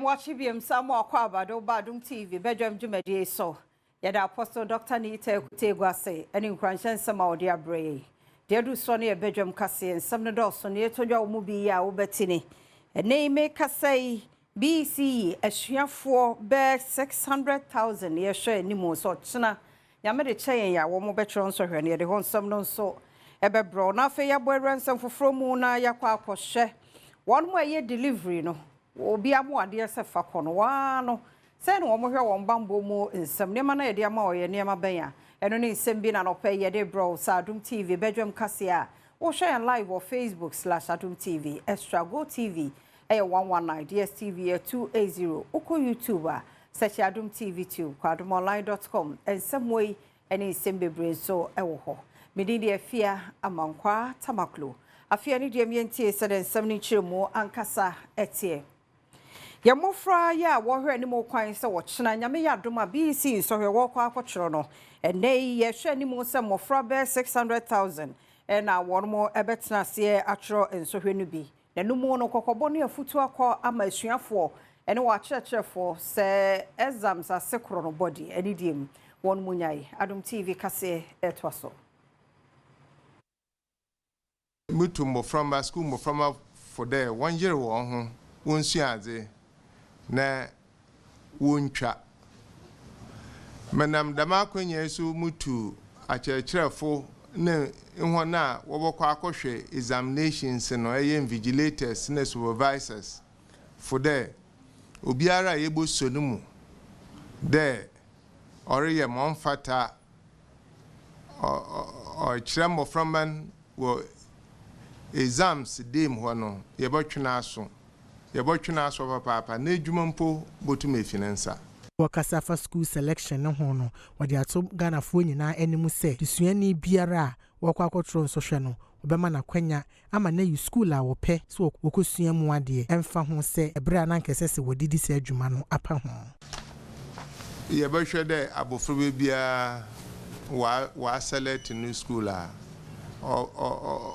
watch him some more Badwam TV, Badwam Jumadi so. Yet Apostle Dr. Nita Kutegwase, and in Cranshan some of their bray. Dear do Sonny a Badwam Cassie and some of those on your Tojo Mubia Ubertini. A name make us say BC a share for bear 600,000 year share any more so China. Yamade Chay ya one more better answer her near the home some non so. Ebe bro na fe ya boy ransom for Fromuna yakwa share. One more year delivery no. Obi amu ade se fa kono wa no se no mo hwe won bambo mu nsem ne ma na ye de ama oye ne ma ben a eno ne nsem bi na no pe ye de bro sa Adom TV Badwam kase a wo share live on Facebook/Adom TV extra GoTV 119 DSTV 280 uko YouTube a search Adom TV 2 kwadomonline.com ensem wey ene nsem bebre so ewo ho medin de afia amankwa tamaklo afia ne de mientie se de nsem ne chiremu ankasa etie Yamofra ya wohwe animo kwan se wo chena nyame ya doma BC so hwe wo kwa akwochiro no ene ye hwe animo se mofra be 600,000 na won mo ebetena se atro enso hwe no bi na numu no kokobo ne afutu akọ ama asuafo ene wa chechefo se exams asekro no body ene diem won munyai Adom TV kase etwaso mutu mofra school mofra for there 1 year wo ho wonsuadze na wontwa manam dama kwanya so mutu achechirefo na ihona wobokwa akohwe examinations no invigilators na supervisors for there obiara yebo sonumu there oriye monfata o chiremo from wo exams dem ho no yebotwena aso yebotwena aso papa na edwuma mpo botum efinansa Wakasafa school selection no ho no wode ato Ghana fo nyina animu se desuani biara wakwa akotro nsɔhwɛ no obema na kwanya ama na you school a wope so wokosua mu ade emfa ho se ebra na nkese se wodidi se adwuma no apa ho yebehwɛ de abofro bia wa select new school a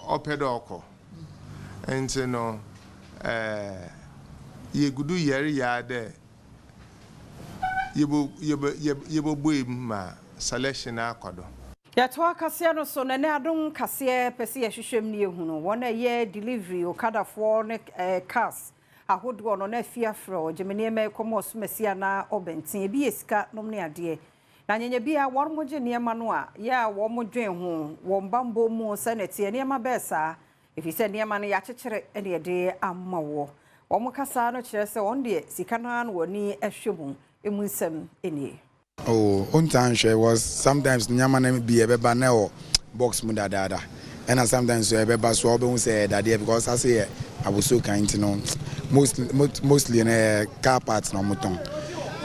opedoko enti no yegudu yeri ya de yebo boy ma selection akodo ya to akase no so na Adom kase pese ye hwehwem ne ehunu wona ye delivery okadafo ne cars ahodo no na fiafro gemene me komos mesia na obenten bi esika nom ne ade na nyenye bia won mo je niema no a ya wo mo dwen ho wo mbambo mu sanete niema besa efise niema no ya chekere ene de amawo wo mo kasa no kire se won de sika na no woni ehwemu emunsem eni. Oh, on time was sometimes nyama be a beba na box mu dada and sometimes so beba so obe say that because I say I was so kind to know mostly in a car parts no moton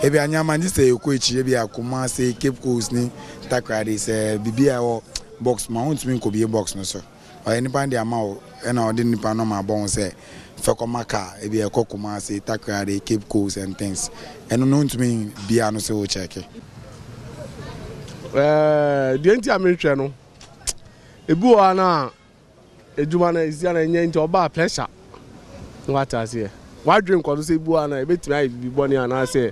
ebi anyama ni say ko echi ebi akoma say Cape Coast ni takrade say bibia o box ma won tumi ko be box no so or any band ama o and o din nipa no ma bon say fekomaka ebi ekokoma say takrade Cape Coast and things and no tumi bia no say o check the entire ministry no ebu ana eduma na izia na nye nti oba pressure what I say why drink ko say ebu ana ebetimi ayi biboni ana say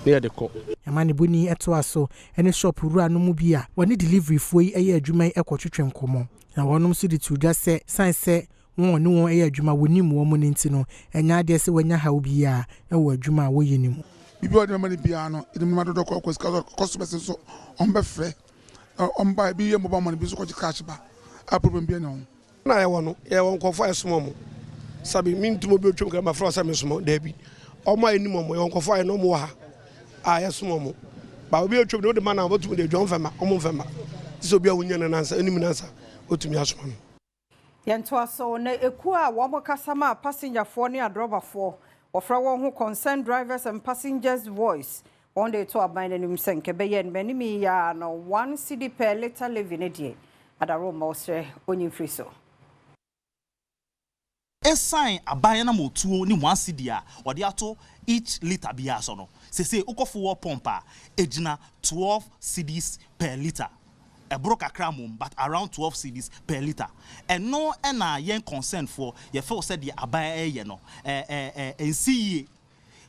near the co yamane boni eto aso ene shop rua no mu bia woni delivery foi eye adwuma ekotwetwe nkomo na wonom so de tudwa se sanse won ne won eye adwuma wonim wo mu nti no enya ade se wanya hawo bia e wo adwuma wo yinim bibi odi mama ni piano idi mama do ko customer so on be frɛ on buy bi yemo ba man bi so ko cash ba a problem bi na na ye wono ye won ko fa esomo mo sabi min tumo bi otwem ka ma fra sa me somo da bi o ma enim mo ye won ko fa no mo ha a ye somo mo ba obi otwem no de man na botum de dwon fama o mo fama so bi a wonya na nansa enim nansa otumi asomo no yento aso na eku a wo mo kasama passenger fo ne adroba ofra won ho concerned drivers and passengers voice on the to aban anim senke be yen benimi ya no 1 cedi per liter living edie adaro ma osre onyin free so esign aban na motuo ni 1 cedi a ode ato each liter bia so no se ukofo pompa ejina 12 cedis per liter ebro kakra mum but around 12 cedis per liter and no na yen concern for ye feel said the aban ye no ensiye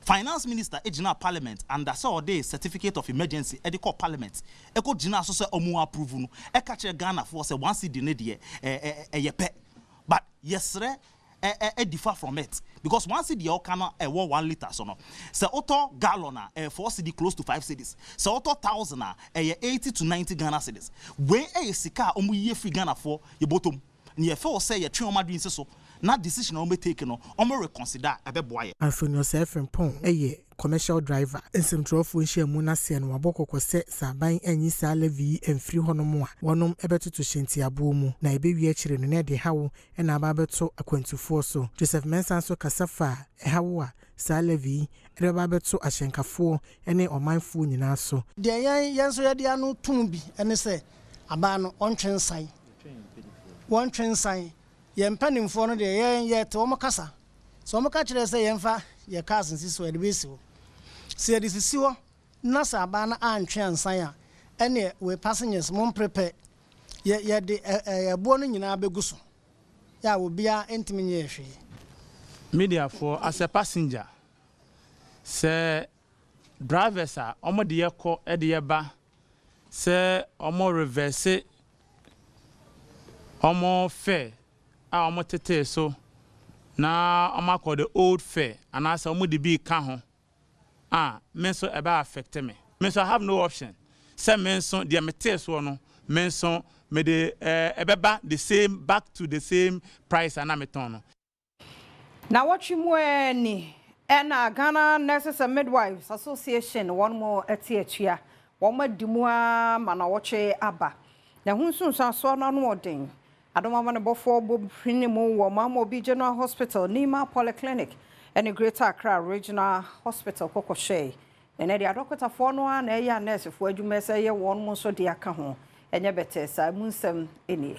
Finance Minister ejina Parliament and that's all day certificate of emergency call Parliament. Eko jina so say omu approve no. Eka che Ghana for say one cedi ne de yepe. But yesre differ from it because one cedi o kana 1 liter so no. Say auto gallon 4 cedi close to 5 cedis. Say auto 1,000 80 to 90 Ghana cedis. When sika omu ye free Ghana for ye bottom. Ni ye fe say ye twe o madwin so. Na decision on be taken no omo reconsider abeboa. Anthony Osefren Pon commercial driver nsemtrofo nhia mu na se no wabokoko se saban anyi sa levy emfiri honom a wonom ebetutu hyenti abo mu na ebewi akire no na de hawo na aba beto akwantufo so Joseph Mensah so kasafa hawo a sa levy eba beto ahyenkafo ene omanfo nyina so de yan so yade anu tum bi ene se aba no ontwensan yempanimfo no de ye to mo kasa so mo ka kire se yemfa ye cars nsi so edebesi wo se edisi wo na sa ba na antwe ansan a ene we passengers mo prepare ye de ebo no nyina beguso ya wo bia entimi nye hwe media for as a passenger se drivers a omo de yekọ e de yeba se omo reverse omo fare omo tete so na omo call the old fare and as omo the big ka ho me so eba affect me so I have no option say me so the mete so no me so me the ebeba the same back to the same price and ameton no na watchi mu eni ena Ghana Nurses and Midwives Association one more etiatua one more dimua mana watche aba na hunsun so na no odin Adom amane bofo bob prinimu wo mama obi General Hospital Nima Polyclinic and Greater Accra Regional Hospital Kokoshe. Ene dia doctor for no na ya nurse fo adwuma se ye won mo so de aka ho enye bete sa munsem eni.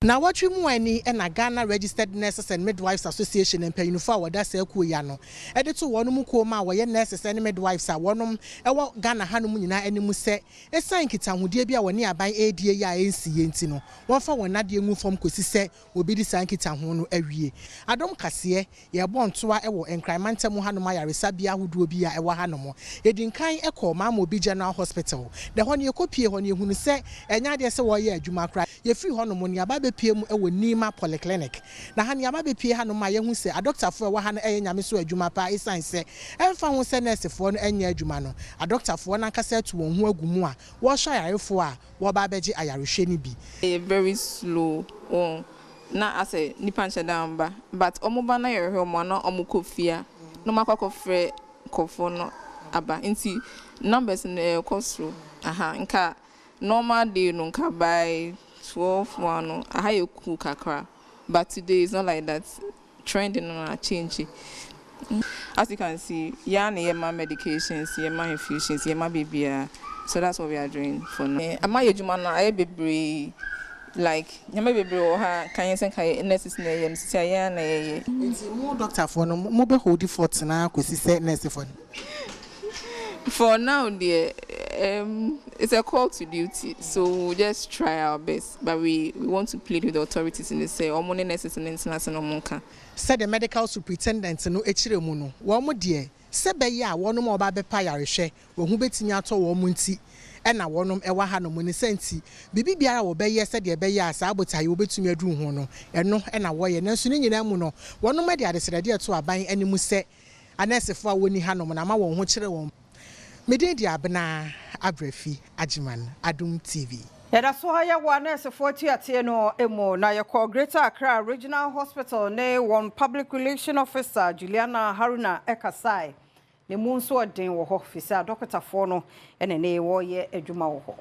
Na watwi mu ani na Ghana Registered Nurses and Midwives Association empanyinfo a wada sa ku ya no e de to wonum ko ma wo ye nurses and midwives a wonum e wo Ghana hanum nyina animu se esan kitahudie bi a woni aban edie ya ensiye nti no wonfa wonade ngu fom kosi se obi di san kitahu no awie Adom kase ye bontoa e wo enkranmantam hanum ayaresa bia hoduo bi a e wo hanum edinkan e ko ma obi General Hospital de hone ekopie hone ehunu se enya de se wo ye adwuma kra ye free honum ne aba PM ewo Nima Polyclinic na hani aba be pie hanu ma ye hu se a doctor fo wa han eye nyame so adwuma pa isan se emfa hu se nurse fo no enya adwuma no a doctor fo na kasa tu won hu agumu a wo hwa yarefo a wo ba beji ayarehwe ni bi very slow na ase nipa nche damba but omoba na yerehwe omo na omukofia no makwa frɛ kofo no aba nti numbers no kosro nka normal day no nka by 12 I have cool kakra, but today is not like that. Trending on change. As you can see, my medications, my infusions, my baby. So that's what we are doing for now. My jumana, I baby like my baby or her. Can you say necessary? More doctor for no mobile hold for now. Cause he said necessary. For now, dear, it's a call to duty, so we'll just try our best. But we want to plead with the authorities in the say, or money necessary international monka. Said the medical superintendent no echiremu no. One more dear, sebe ya one more babe payarishe, when who betting out or munti, and I want ewa hano munisenti. Bibi biara will be yes, said the beya sabota you bet to me a dream hono, and no, and a way, and soon in Amuno. One of my dear said idea to a buying any muse, and as if I wouldn't hano, and I won't watch it. Mededi abna abrefi ajiman Adom TV. Yada so haya wa nurse 40 atie no emo na ye call Greater Accra Regional Hospital ne one public relation officer Juliana Haruna Ekasai ne mu nso odin wo ho fisa doctor for no ene ne wo ye adwuma wo ho.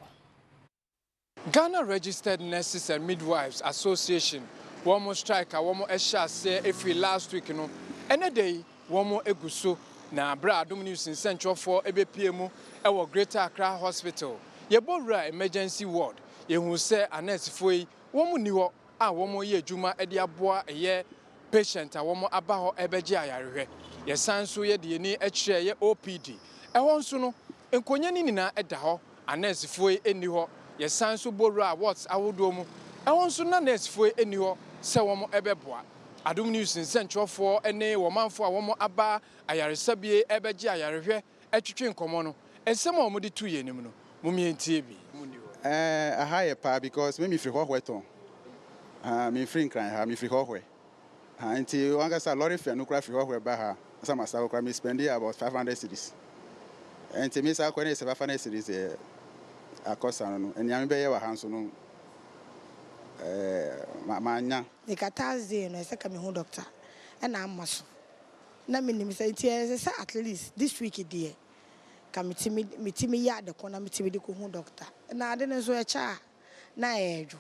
Ghana Registered Nurses and Midwives Association one more strike a one more esha say every last week no ene day one more eguso na bra Adom News in Central for EBPM ewo Greater Accra Hospital. Yebora emergency ward. Yehu se anurse foi womu ni ho a womu ye adwuma e de aboa eye patient a womu aba ho ebeje ayarehwe. Ye sanso ye de ni ekire ye OPD. Eho nso no enkonya ni nina eda ho anurse foi eni ho. Ye sanso bora wards awodo mu. Eho nso na nurse foi eni ho se womu ebeboa. Adom News nsɛntwerɛfoɔ ene wɔmanfo a wɔn aba ayaresabie ɛbɛgye ayarehwɛ atwitwe nkɔmɔ no ensɛm a wɔde tu yɛ nim no mumientie bi aha yɛ pa because me free hɔ hweton me free nkran ha me free hɔ nti wangasa lorry fare no kura free hɔ ba ha sama sa kura me spend about 500 cedis nti me sa kɔ ne 700 cedis akosa no eniame bɛyɛ wa hanso no manya Thursday no say come hu doctor and I'm maso na me nim say say at least this week there come mitimi ya de kona mitimi de ko hu doctor na ade no so e cha na ejo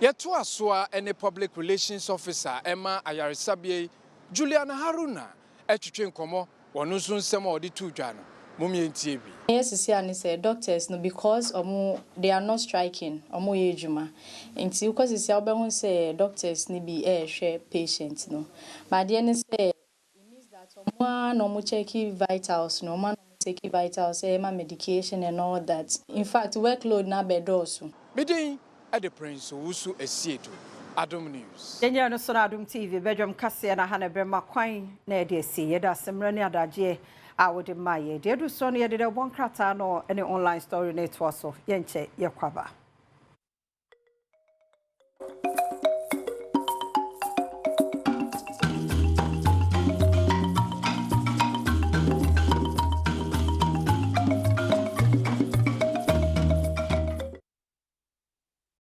yeto asoa ene public relations officer Emma ayaresabie Juliana Haruna etwetwe nkɔmɔ wɔno so nsɛm a ɔde tu dwa no mumientie bi yes and say doctors no because they are not striking ye juma nti because say obehun say doctors ni bi share patients no but then say it means that no check vitals no man take vitals ma medication and all that in fact workload na bedoso midin at the prince wusu esieto Adom News yenya no so na Adom TV Badwam kase na hana brema kwan na de si yeda semra ne adaje a wode maye de do so no yede de bon krata no any online story network so yenche yekwaba